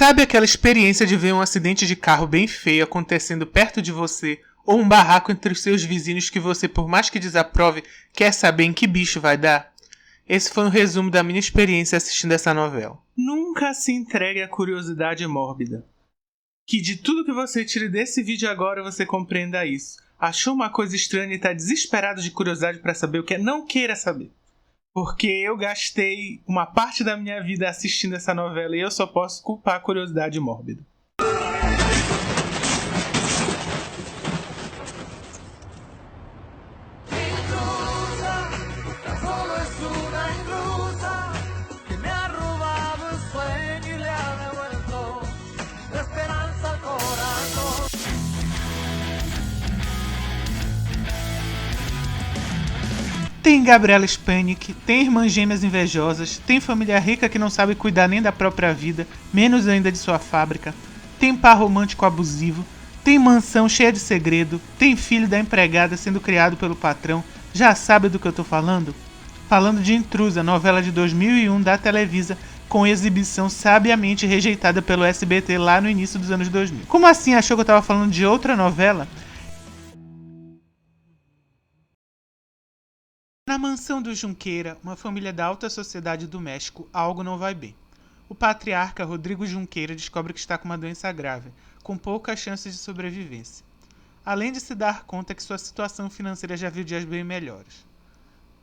Sabe aquela experiência de ver um acidente de carro bem feio acontecendo perto de você, ou um barraco entre os seus vizinhos que você, por mais que desaprove, quer saber em que bicho vai dar? Esse foi um resumo da minha experiência assistindo essa novela. Nunca se entregue à curiosidade mórbida. Que de tudo que você tire desse vídeo agora você compreenda isso. Achou uma coisa estranha e está desesperado de curiosidade para saber o que é? Não queira saber. Porque eu gastei uma parte da minha vida assistindo essa novela e eu só posso culpar a curiosidade mórbida. Tem Gabriela Spanik, tem irmãs gêmeas invejosas, tem família rica que não sabe cuidar nem da própria vida, menos ainda de sua fábrica, tem par romântico abusivo, tem mansão cheia de segredo, tem filho da empregada sendo criado pelo patrão. Já sabe do que eu tô falando? Falando de Intrusa, novela de 2001 da Televisa, com exibição sabiamente rejeitada pelo SBT lá no início dos anos 2000. Como assim achou que eu tava falando de outra novela? Na mansão do Junqueira, uma família da alta sociedade do México, algo não vai bem. O patriarca Rodrigo Junqueira descobre que está com uma doença grave, com poucas chances de sobrevivência. Além de se dar conta que sua situação financeira já viu dias bem melhores.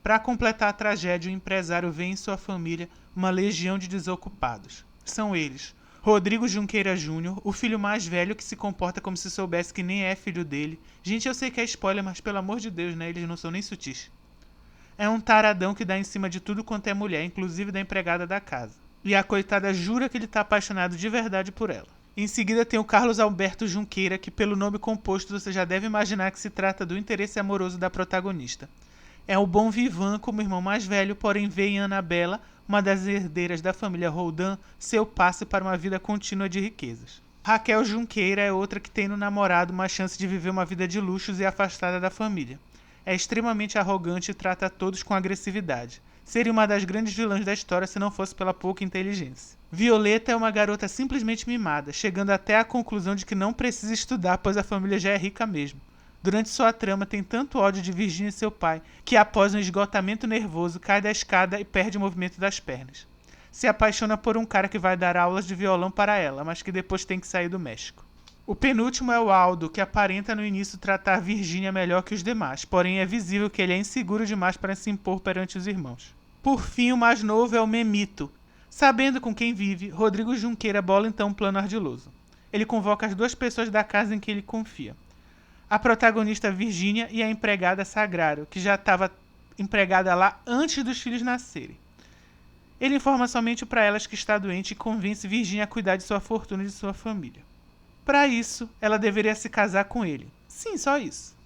Para completar a tragédia, o empresário vê em sua família uma legião de desocupados. São eles: Rodrigo Junqueira Jr., o filho mais velho que se comporta como se soubesse que nem é filho dele. Gente, eu sei que é spoiler, mas pelo amor de Deus, né? Eles não são nem sutis. É um taradão que dá em cima de tudo quanto é mulher, inclusive da empregada da casa. E a coitada jura que ele tá apaixonado de verdade por ela. Em seguida tem o Carlos Alberto Junqueira, que pelo nome composto você já deve imaginar que se trata do interesse amoroso da protagonista. É o bom vivan como irmão mais velho, porém vê em Anabela, uma das herdeiras da família Roldan, seu passe para uma vida contínua de riquezas. Raquel Junqueira é outra que tem no namorado uma chance de viver uma vida de luxos e afastada da família. É extremamente arrogante e trata a todos com agressividade. Seria uma das grandes vilãs da história se não fosse pela pouca inteligência. Violeta é uma garota simplesmente mimada, chegando até à conclusão de que não precisa estudar, pois a família já é rica mesmo. Durante sua trama tem tanto ódio de Virginia e seu pai, que após um esgotamento nervoso cai da escada e perde o movimento das pernas. Se apaixona por um cara que vai dar aulas de violão para ela, mas que depois tem que sair do México. O penúltimo é o Aldo, que aparenta no início tratar Virginia melhor que os demais, porém é visível que ele é inseguro demais para se impor perante os irmãos. Por fim, o mais novo é o Memito. Sabendo com quem vive, Rodrigo Junqueira bola então um plano ardiloso. Ele convoca as duas pessoas da casa em que ele confia. A protagonista Virginia e a empregada Sagrado, que já estava empregada lá antes dos filhos nascerem. Ele informa somente para elas que está doente e convence Virginia a cuidar de sua fortuna e de sua família. Para isso, ela deveria se casar com ele. Sim, só isso.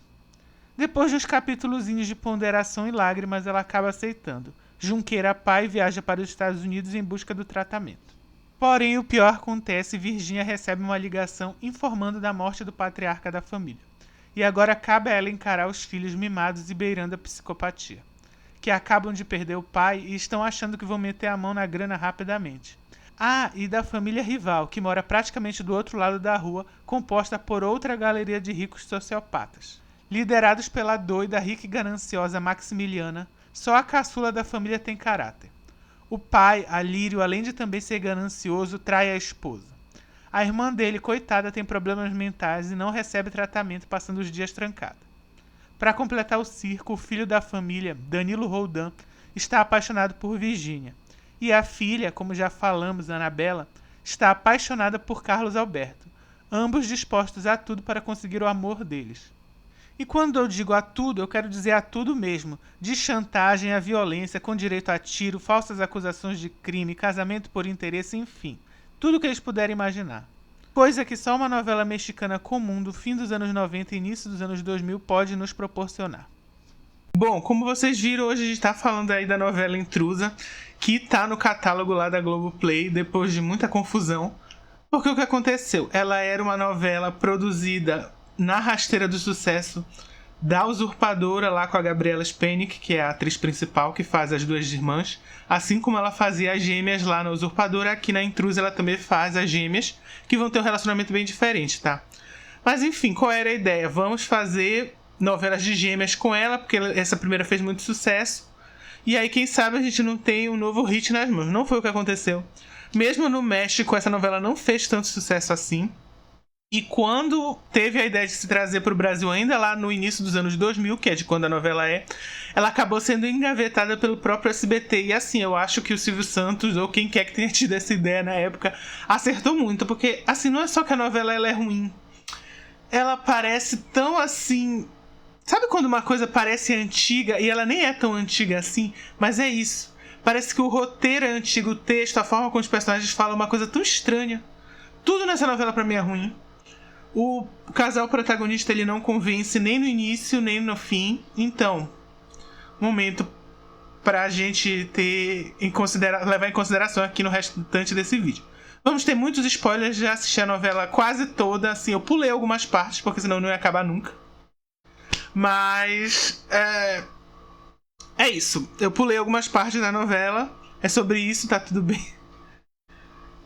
Depois de uns capítulozinhos de ponderação e lágrimas, ela acaba aceitando. Junqueira, pai, viaja para os Estados Unidos em busca do tratamento. Porém, o pior acontece e Virginia recebe uma ligação informando da morte do patriarca da família. E agora cabe a ela encarar os filhos mimados e beirando a psicopatia, que acabam de perder o pai e estão achando que vão meter a mão na grana rapidamente. Ah, e da família rival, que mora praticamente do outro lado da rua, composta por outra galeria de ricos sociopatas. Liderados pela doida, rica e gananciosa Maximiliana, só a caçula da família tem caráter. O pai, Alírio, além de também ser ganancioso, trai a esposa. A irmã dele, coitada, tem problemas mentais e não recebe tratamento, passando os dias trancada. Para completar o circo, o filho da família, Danilo Roldan, está apaixonado por Virginia. E a filha, como já falamos, Anabela, está apaixonada por Carlos Alberto, ambos dispostos a tudo para conseguir o amor deles. E quando eu digo a tudo, eu quero dizer a tudo mesmo, de chantagem à violência, com direito a tiro, falsas acusações de crime, casamento por interesse, enfim, tudo que eles puderem imaginar. Coisa que só uma novela mexicana comum do fim dos anos 90 e início dos anos 2000 pode nos proporcionar. Bom, como vocês viram, hoje a gente tá falando aí da novela Intrusa, que tá no catálogo lá da Globoplay, depois de muita confusão. Porque o que aconteceu? Ela era uma novela produzida na rasteira do sucesso da Usurpadora lá com a Gabriela Spanik, que é a atriz principal que faz as duas irmãs, assim como ela fazia as gêmeas lá na Usurpadora, aqui na Intrusa ela também faz as gêmeas, que vão ter um relacionamento bem diferente, tá? Mas enfim, qual era a ideia? Vamos fazer novelas de gêmeas com ela, porque essa primeira fez muito sucesso, e aí quem sabe a gente não tem um novo hit nas mãos. Não foi o que aconteceu. Mesmo no México, essa novela não fez tanto sucesso assim. E quando teve a ideia de se trazer para o Brasil, ainda lá no início dos anos 2000, que é de quando a novela é, ela acabou sendo engavetada pelo próprio SBT. E assim, eu acho que o Silvio Santos, ou quem quer que tenha tido essa ideia na época, acertou muito. Porque, assim, não é só que a novela ela é ruim. Ela parece tão assim... Sabe quando uma coisa parece antiga e ela nem é tão antiga assim? Mas é isso. Parece que o roteiro é antigo, o texto, a forma como os personagens falam, é uma coisa tão estranha. Tudo nessa novela pra mim é ruim. O casal protagonista ele não convence nem no início nem no fim. Então, momento pra gente levar em consideração aqui no restante desse vídeo. Vamos ter muitos spoilers, já assisti a novela quase toda. Assim, eu pulei algumas partes porque senão não ia acabar nunca. Mas é isso. Eu pulei algumas partes da novela. É sobre isso, tá tudo bem.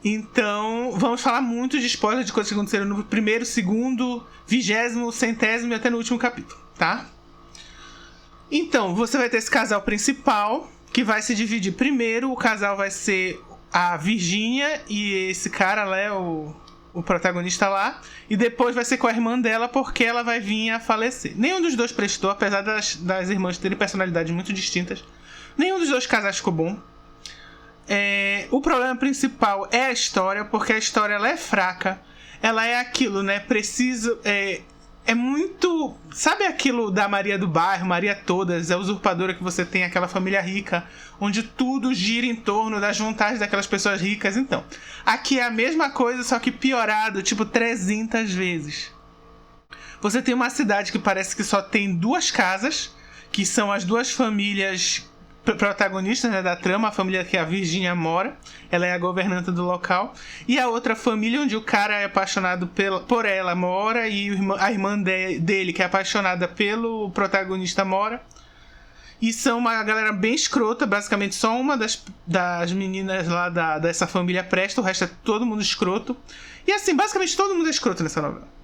Então, vamos falar muito de spoilers de coisas que aconteceram no primeiro, segundo, 20º, 100º e até no último capítulo, tá? Então, você vai ter esse casal principal, que vai se dividir. Primeiro, o casal vai ser a Virgínia e esse cara lá, o protagonista lá. E depois vai ser com a irmã dela, porque ela vai vir a falecer. Nenhum dos dois prestou, apesar das irmãs terem personalidades muito distintas. Nenhum dos dois casais ficou bom. O problema principal é a história, porque a história ela é fraca. Ela é aquilo, né? É muito... Sabe aquilo da Maria do Bairro, Maria Todas, a usurpadora que você tem, aquela família rica, onde tudo gira em torno das vontades daquelas pessoas ricas? Então, aqui é a mesma coisa, só que piorado, tipo 300 vezes. Você tem uma cidade que parece que só tem duas casas, que são as duas famílias protagonistas, né, da trama, a família que a Virgínia mora, ela é a governanta do local, e a outra família onde o cara é apaixonado por ela mora, e a irmã dele, que é apaixonada pelo protagonista, mora. E são uma galera bem escrota, basicamente só uma das meninas lá dessa família presta, o resto é todo mundo escroto. E assim, basicamente todo mundo é escroto nessa novela.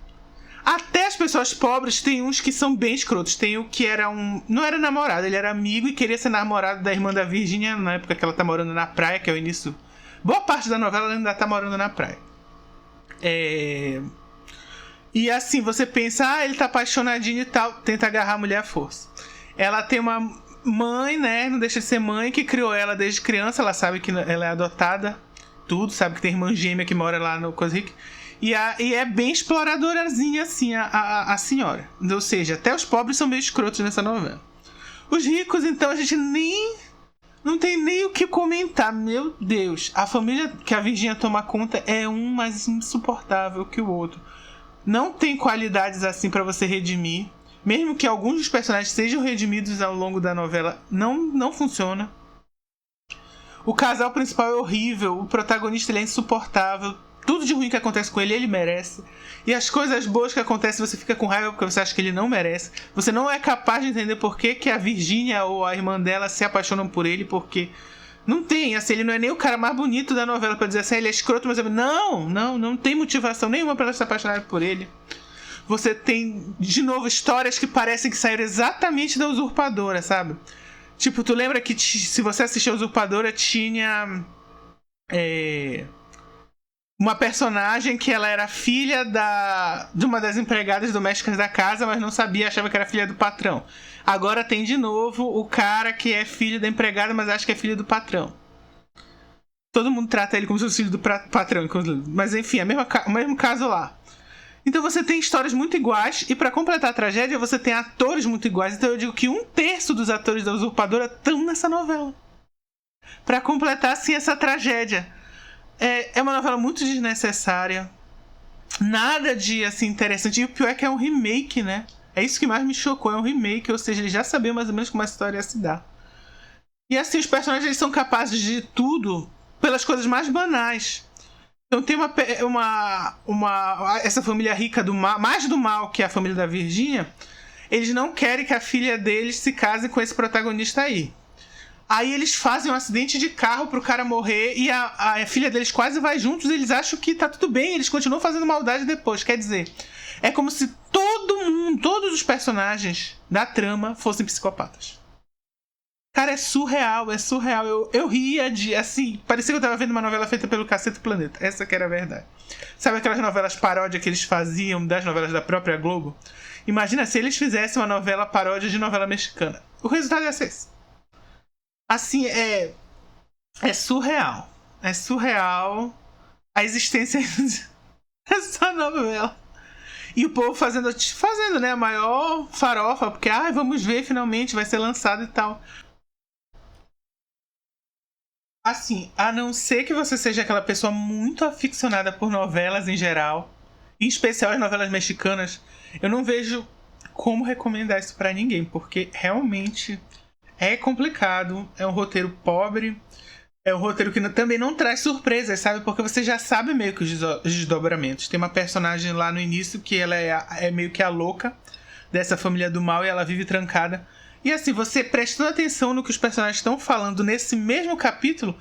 Até as pessoas pobres tem uns que são bem escrotos. Tem o que era não era namorado, ele era amigo e queria ser namorado da irmã da Virgínia na época que ela tá morando na praia, que é o início. Boa parte da novela ela ainda tá morando na praia. E assim, você pensa, ele tá apaixonadinho e tal, tenta agarrar a mulher à força. Ela tem uma mãe, né? Não deixa de ser mãe, que criou ela desde criança, ela sabe que ela é adotada, tudo, sabe que tem irmã gêmea que mora lá no Costa Rica. E é bem exploradorazinha, assim, a senhora. Ou seja, até os pobres são meio escrotos nessa novela. Os ricos, então, a gente não tem nem o que comentar. Meu Deus. A família que a Virgínia toma conta é um mais insuportável que o outro. Não tem qualidades assim pra você redimir. Mesmo que alguns dos personagens sejam redimidos ao longo da novela, não funciona. O casal principal é horrível. O protagonista ele é insuportável. Tudo de ruim que acontece com ele merece. E as coisas boas que acontecem, você fica com raiva porque você acha que ele não merece. Você não é capaz de entender por que a Virgínia ou a irmã dela se apaixonam por ele, porque não tem, assim, ele não é nem o cara mais bonito da novela pra dizer assim, ele é escroto, mas não tem motivação nenhuma pra ela se apaixonar por ele. Você tem, de novo, histórias que parecem que saíram exatamente da Usurpadora, sabe? Tipo, tu lembra que se você assistiu a Usurpadora, tinha... uma personagem que ela era filha de uma das empregadas domésticas da casa, mas não sabia, achava que era filha do patrão. Agora tem de novo o cara que é filho da empregada, mas acha que é filho do patrão. Todo mundo trata ele como se fosse filho do patrão, mas enfim, o mesmo caso lá. Então você tem histórias muito iguais, e pra completar a tragédia você tem atores muito iguais. Então eu digo que 1/3 dos atores da Usurpadora estão nessa novela. Pra completar assim essa tragédia. É uma novela muito desnecessária. Nada de assim interessante. E o pior é que é um remake, né? É isso que mais me chocou. É um remake, ou seja, eles já sabiam mais ou menos como a história ia se dar. E assim, os personagens eles são capazes de tudo pelas coisas mais banais. Então tem essa família rica do mal, mais do mal que a família da Virgínia. eles não querem que a filha deles se case com esse protagonista aí. Aí eles fazem um acidente de carro pro cara morrer e a filha deles quase vai juntos e eles acham que tá tudo bem, eles continuam fazendo maldade depois. Quer dizer, é como se todo mundo, todos os personagens da trama fossem psicopatas. Cara, é surreal, é surreal. Eu ria de, assim, parecia que eu tava vendo uma novela feita pelo Cacete Planeta. Essa que era a verdade. Sabe aquelas novelas paródia que eles faziam das novelas da própria Globo? Imagina se eles fizessem uma novela paródia de novela mexicana. O resultado ia ser esse. Assim, é surreal. É surreal a existência dessa novela. E o povo fazendo, né, a maior farofa, porque, vamos ver, finalmente vai ser lançado e tal. Assim, a não ser que você seja aquela pessoa muito aficionada por novelas em geral, em especial as novelas mexicanas, eu não vejo como recomendar isso pra ninguém, porque realmente é complicado, é um roteiro pobre, é um roteiro que também não traz surpresas, sabe? Porque você já sabe meio que os desdobramentos. Tem uma personagem lá no início que ela é meio que a louca dessa família do mal e ela vive trancada. E assim, você prestando atenção no que os personagens estão falando nesse mesmo capítulo,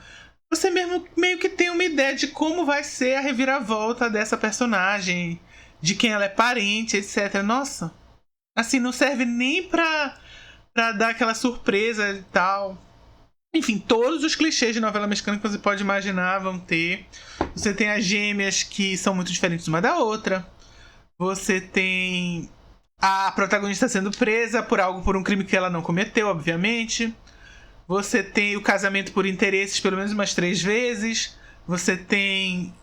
você mesmo meio que tem uma ideia de como vai ser a reviravolta dessa personagem, de quem ela é parente, etc. Nossa, assim, não serve nem pra dar aquela surpresa e tal. Enfim, todos os clichês de novela mexicana que você pode imaginar vão ter. Você tem as gêmeas que são muito diferentes uma da outra. Você tem a protagonista sendo presa por um crime que ela não cometeu, obviamente. Você tem o casamento por interesses pelo menos umas 3 vezes. Você tem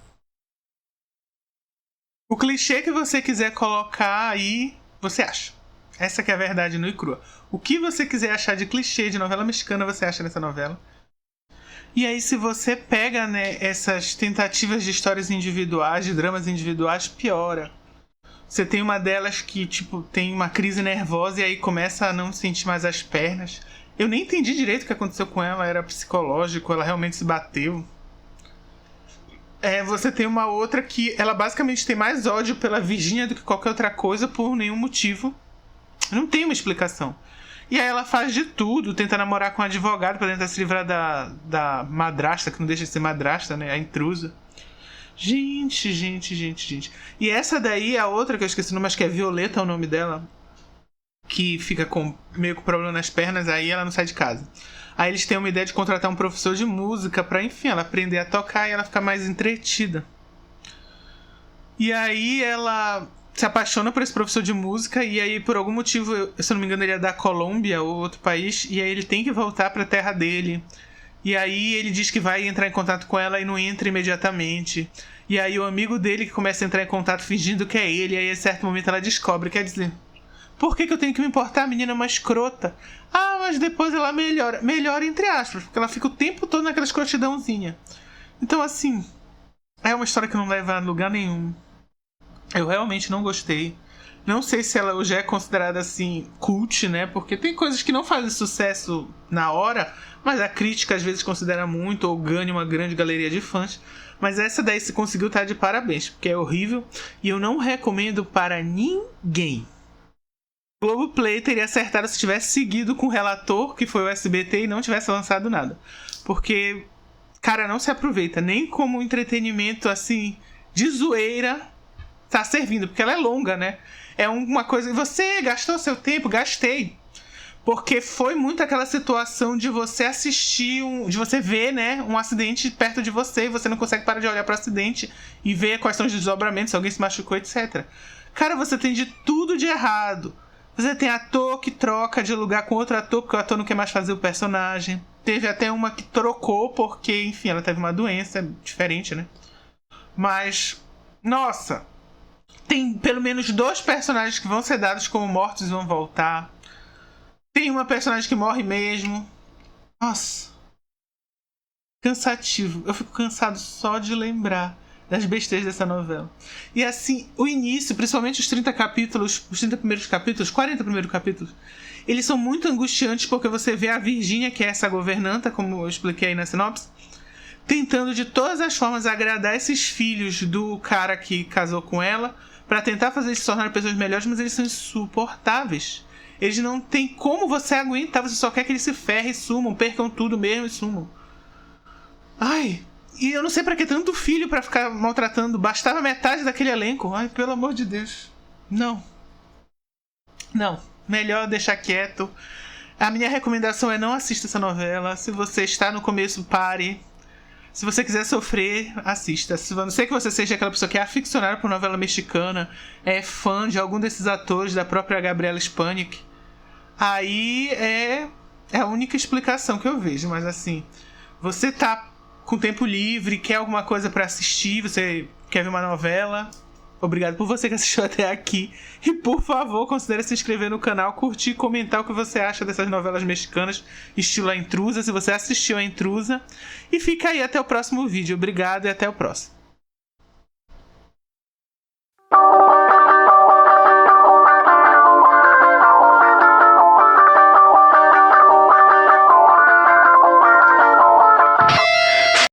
o clichê que você quiser colocar aí, você acha. Essa que é a verdade nua e crua. O que você quiser achar de clichê de novela mexicana, você acha nessa novela. E aí, se você pega, né, essas tentativas de histórias individuais, de dramas individuais, piora. Você tem uma delas que, tipo, tem uma crise nervosa e aí começa a não sentir mais as pernas. Eu nem entendi direito o que aconteceu com ela, era psicológico, ela realmente se bateu. Você tem uma outra que ela basicamente tem mais ódio pela Virgínia do que qualquer outra coisa por nenhum motivo. Não tem uma explicação. E aí ela faz de tudo, tenta namorar com um advogado pra tentar se livrar da madrasta, que não deixa de ser madrasta, né? A intrusa. Gente. E essa daí é a outra que eu esqueci o nome, acho que é Violeta é o nome dela. Que fica com meio com problema nas pernas, aí ela não sai de casa. Aí eles têm uma ideia de contratar um professor de música pra, enfim, ela aprender a tocar e ela ficar mais entretida. E aí ela se apaixona por esse professor de música e aí por algum motivo, se eu não me engano, ele é da Colômbia ou outro país, e aí ele tem que voltar pra terra dele. E aí ele diz que vai entrar em contato com ela e não entra imediatamente. E aí o amigo dele que começa a entrar em contato fingindo que é ele, e aí a certo momento ela descobre, quer dizer, por que eu tenho que me importar? A menina é uma escrota. Mas depois ela melhora. Melhora entre aspas, porque ela fica o tempo todo naquela escrotidãozinha. Então assim, é uma história que não leva a lugar nenhum. Eu realmente não gostei. Não sei se ela hoje é considerada assim cult, né? Porque tem coisas que não fazem sucesso na hora, mas a crítica às vezes considera muito ou ganha uma grande galeria de fãs. Mas essa daí se conseguiu estar de parabéns, porque é horrível e eu não recomendo para ninguém. O Globoplay teria acertado se tivesse seguido com o relator, que foi o SBT, e não tivesse lançado nada. Porque, cara, não se aproveita nem como entretenimento assim de zoeira. Tá servindo, porque ela é longa, né? É uma coisa... Você gastou seu tempo? Gastei. Porque foi muito aquela situação de você assistir... de você ver, né? Um acidente perto de você e você não consegue parar de olhar pro acidente e ver quais são os desdobramentos, se alguém se machucou, etc. Cara, você tem de tudo de errado. Você tem ator que troca de lugar com outro ator porque o ator não quer mais fazer o personagem. Teve até uma que trocou porque, enfim, ela teve uma doença diferente, né? Mas, nossa... Tem pelo menos 2 personagens que vão ser dados como mortos e vão voltar. Tem uma personagem que morre mesmo. Nossa. Cansativo. Eu fico cansado só de lembrar das besteiras dessa novela. E assim, o início, principalmente os 30 capítulos, os 30 primeiros capítulos, 40 primeiros capítulos, eles são muito angustiantes porque você vê a Virgínia, que é essa governanta, como eu expliquei aí na sinopse, tentando de todas as formas agradar esses filhos do cara que casou com ela, pra tentar fazer eles se tornarem pessoas melhores, mas eles são insuportáveis. Eles não tem como você aguentar, você só quer que eles se ferrem e sumam, percam tudo mesmo e sumam. Ai, e eu não sei pra que tanto filho pra ficar maltratando. Bastava metade daquele elenco. Ai, pelo amor de Deus. Não. Não, melhor deixar quieto. A minha recomendação é não assista essa novela. Se você está no começo, pare. Se você quiser sofrer, assista. A não ser que você seja aquela pessoa que é aficionada por novela mexicana, é fã de algum desses atores, da própria Gabriela Spanik, aí é a única explicação que eu vejo. Mas assim, você tá com tempo livre, quer alguma coisa pra assistir, você quer ver uma novela, obrigado por você que assistiu até aqui. E por favor, considere se inscrever no canal, curtir e comentar o que você acha dessas novelas mexicanas, estilo A Intrusa, se você assistiu A Intrusa. E fica aí até o próximo vídeo. Obrigado e até o próximo.